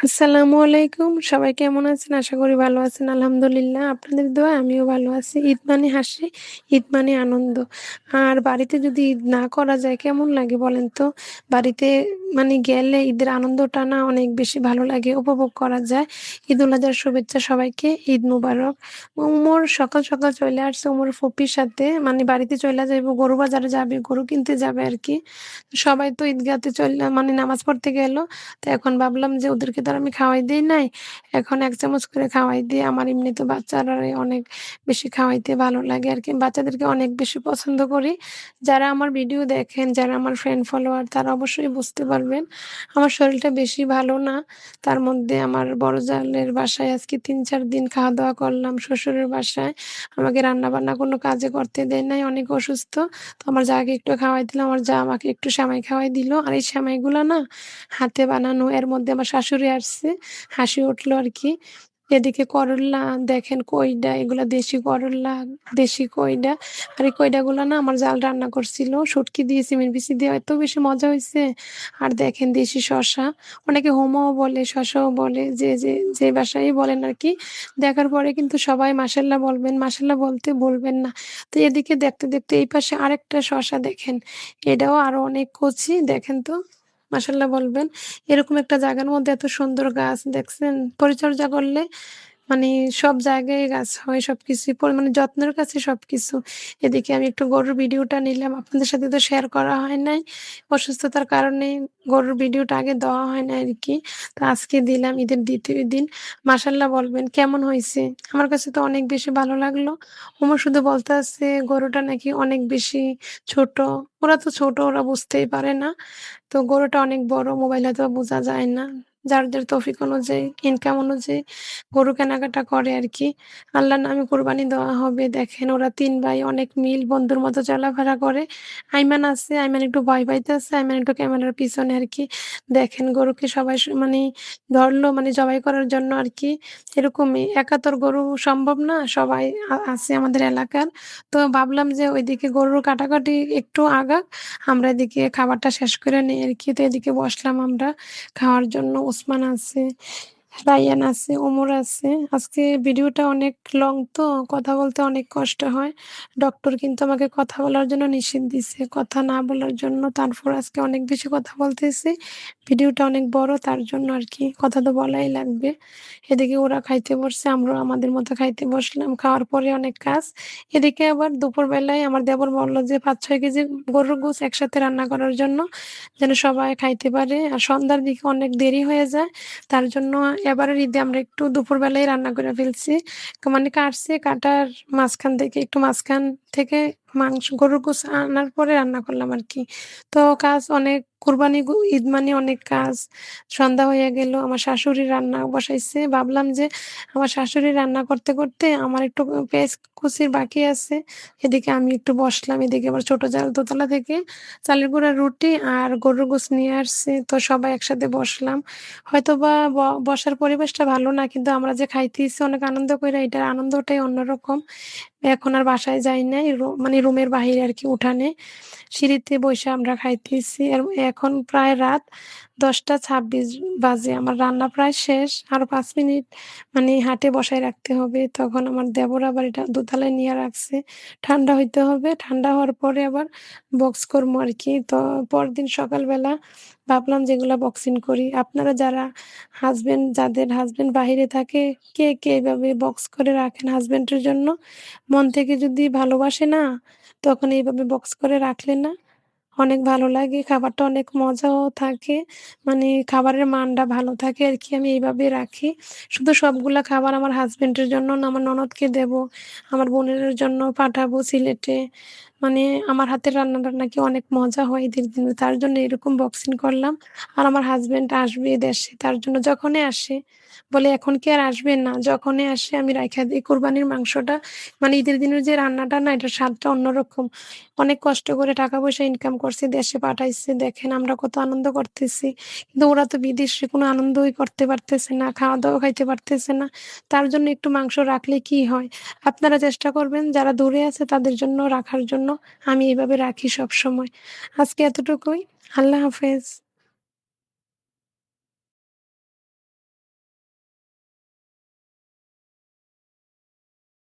আসসালামু আলাইকুম। সবাই কেমন আছেন? আশা করি ভালো আছেন। আলহামদুলিল্লাহ আপনাদের দোয়ায় আমিও ভালো আছি। ঈদ মানে হাসি, ঈদ মানে আনন্দ। আর বাড়িতে যদি ঈদ না করা যায় কেমন লাগে বলেন তো? বাড়িতে গেলে ঈদের আনন্দটা না অনেক বেশি ভালো লাগে, উপভোগ করা যায়। ঈদুল আজহার শুভেচ্ছা সবাইকে, ঈদ মুবারক। ওমর সকাল, সকাল চইলে আসছে ওমর ফুপির সাথে বাড়িতে চইলা যাইবো, গরু বাজারে যাবে, গরু কিনতে যাবে আরকি। সবাই তো ঈদগাতে চইলা নামাজ পড়তে গেল। তো এখন ভাবলাম যে ওদেরকে তো আর আমি খাওয়াই দেই নাই। এখন ১ চামচ করে খাওয়াই দিই। আমার এমনিতে বাচ্চারারে অনেক বেশি খাওয়াইতে ভালো লাগে আরকি। বাচ্চাদেরকে অনেক বেশি পছন্দ করি। যারা আমার ভিডিও দেখেন, যারা আমার ফ্রেন্ড ফলোয়ার তারা অবশ্যই বুঝতে পারবেন। আমার শরীরটা বেশি ভালো না। তার মধ্যে আমার বড় জালের বাসায় আজকে ৩-৪ দিন খাওয়া-দাওয়া করলাম শ্বশুরের বাসায়। আমাকে রান্না-বান্না কোনো কাজে করতে দেয় নাই, অনেক অসুস্থ। তো আমার জাকে একটু খাওয়াই দিলাম। আমার জা আমাকে একটু সেমাই খাওয়াই দিল। আর এই সেমাইগুলা না হাতে বানানো। এর মধ্যে আমার শাশুড়ি আসছে, হাসি উঠলো আরকি। এদিকে করল্লা দেখেন কইডা, এগুলা দেশি করল্লা, দেশি কইডা। আর এই কইডাগুলা না আমার জাল রান্না করছিল। শুটকি দিয়ে, সিমের বিচি দিয়ে এত বেশি মজা হইছে। আর দেখেন দেশি শসা, অনেকে হোমাও বলে, শসাও বলে, যে ভাষায়ই বলেন আরকি। দেখার পরে কিন্তু সবাই মাশাআল্লাহ বলবেন, মাশাআল্লাহ বলতে ভুলবেন না। তো এদিকে দেখতে, দেখতে এই পাশে আরেকটা শসা দেখেন। এটাও আরো অনেক কচি, দেখেন তো। মাশাআল্লাহ বলবেন। এরকম একটা জায়গার মধ্যে এত সুন্দর গাছ দেখছেন? পরিচর্যা করলে মানে সব জায়গায় গাছ হয়, সবকিছুই যত্নের কাছে সবকিছু। এদিকে আমি একটু গরুর ভিডিওটা নিলাম। আপনাদের সাথে তো শেয়ার করা হয় নাই। অসুস্থতার কারণে গরুর ভিডিওটা আগে দেওয়া হয় নাই আরকি। তো আজকে দিলাম ঈদের ২য় দিন। মাশাআল্লাহ বলবেন কেমন হইছে? আমার কাছে তো অনেক বেশি ভালো লাগলো। ওমর শুধু বলতেছে গরুটা নাকি অনেক বেশি ছোট। ওরা তো ছোট, ওরা বুঝতেই পারে না। তো গরুটা অনেক বড়, মোবাইলে তো বোঝা যায় না। যার, যার তৌফিক অনুযায়ী, ইনকাম অনুযায়ী গরু কেনাকাটা করে আরকি। আল্লাহর নামে কোরবানি দেওয়া হবে। দেখেন ওরা ৩ ভাই অনেক মিল বন্ধুর মতো চলাফেরা করে। আইমান আছে, আইমান একটু ভয় পাইতেছে, আইমান একটু ক্যামেরার পিছনে আরকি। দেখেন গরুকে সবাই ধরলো জবাই করার জন্য আরকি। এরকমই। একা তো আর গরু সম্ভব না। সবাই আছে আমাদের এলাকার। তো ভাবলাম যে ওইদিকে গরুর কাটাকাটি একটু আগাক, আমরা এদিকে খাবারটা শেষ করে নেই আরকি। তো এদিকে বসলাম আমরা খাওয়ার জন্য। ওসমান আছে, রায়হান আছে, ওমর আছে। আজকে ভিডিওটা অনেক লং তো কথা বলতে অনেক কষ্ট হয়। ডক্টর কিন্তু আমাকে কথা বলার জন্য নিষেধ দিছে। কথা না বলার জন্য। তারপর আজকে অনেক বেশি কথা বলতেছি। ভিডিওটা অনেক বড় তার জন্য আরকি। কথা তো বলাই লাগবে। এদিকে ওরা খাইতে বসছে, আমরাও আমাদের মতো খাইতে বসলাম। খাওয়ার পরে অনেক কাজ। এদিকে আবার দুপুরবেলায় আমার দেবর বলল যে ৫-৬ কেজি গরুর গোস একসাথে রান্না করার জন্য, যেন সবাই খাইতে পারে। আর সন্ধ্যার দিকে অনেক দেরি হয়ে যায়। তার জন্য এবারের ঈদে আমরা একটু দুপুরবেলায় রান্না করে ফেলছি। কাটছি, কাটার মাঝখান থেকে গরুর গোস আনার পরে রান্না করলাম আরকি। তো কাজ অনেক, ঈদ মানে অনেক কাজ। সন্ধ্যা হয়ে গেল। আমার শাশুড়ি রান্না বসাইছে। ভাবলাম যে আমার শাশুড়ি রান্না করতে, করতে আমার একটু পেঁয়াজ কুচির বাকি আছে। এদিকে আমি একটু বসলাম। এদিকে আবার ছোট জাল দোতলা থেকে চালের গুঁড়ার রুটি আর গরুর গোস নিয়ে আসছে। তো সবাই একসাথে বসলাম। হয়তোবা বসার পরিবেশটা ভালো না, কিন্তু আমরা যে খাইতেছি অনেক আনন্দ কইরা, এটার আনন্দটাই অন্যরকম। এখন আর বাসায় যাই নাই। রুমের বাহিরে আরকি উঠানে। সিঁড়িতে বইসা আমরা খাইতেছি। এখন প্রায় রাত ১০টা ২৬ বাজে। আমার রান্না প্রায় শেষ। আরো ৫ মিনিট হাঁটে বসায় রাখতে হবে। তখন আমার দেবর আবার এটা দোতলায় নিয়ে রাখছে। ঠান্ডা হইতে হবে। ঠান্ডা হওয়ার পরে আবার বক্স করবো আরকি। তো পরদিন সকালবেলা ভাবলাম যে এগুলা বক্সিং করি। আপনারা যাদের হাসব্যান্ড বাহিরে থাকে, কে, কে এভাবে বক্স করে রাখেন হাসব্যান্ডের জন্য? মন থেকে যদি ভালোবাসে না, তখন এইভাবে বক্স করে রাখলে না অনেক ভালো লাগে। খাবারটা অনেক মজাও থাকে। খাবারের মানটা ভালো থাকে আরকি। আমি এইভাবে রাখি। শুধু সবগুলা খাবার আমার হাসব্যান্ডের জন্য না, আমার ননদকে দেবো, আমার বোনের জন্য পাঠাবো সিলেটে। মানে আমার হাতের রান্নাটা নাকি অনেক মজা হয় ঈদের দিনে। তার জন্য এরকম বক্সিং করলাম। আর আমার হাসব্যান্ড আসবে দেশে। তার জন্য যখনই আসে বলে, "এখন কি আর আসবেন?" না, যখনই আসে আমি রাইখা দেই কোরবানির মাংসটা। ঈদের দিনের যে রান্নাটা না, এটার স্বাদটা অন্যরকম। অনেক কষ্ট করে টাকা-পয়সা ইনকাম করছি, দেশে পাঠাইছে। দেখেন আমরা কত আনন্দ করতেছি। কিন্তু ওরা তো বিদেশে কোনো আনন্দই করতে পারতেছে না, খাওয়া-দাওয়া খাইতে পারতেছে না। তার জন্য একটু মাংস রাখলে কি হয়? আপনারা চেষ্টা করবেন যারা দূরে আছে তাদের জন্য রাখার জন্য। আমি এভাবে রাখি সবসময়। আজকে এতটুকুই। আল্লাহ হাফেজ।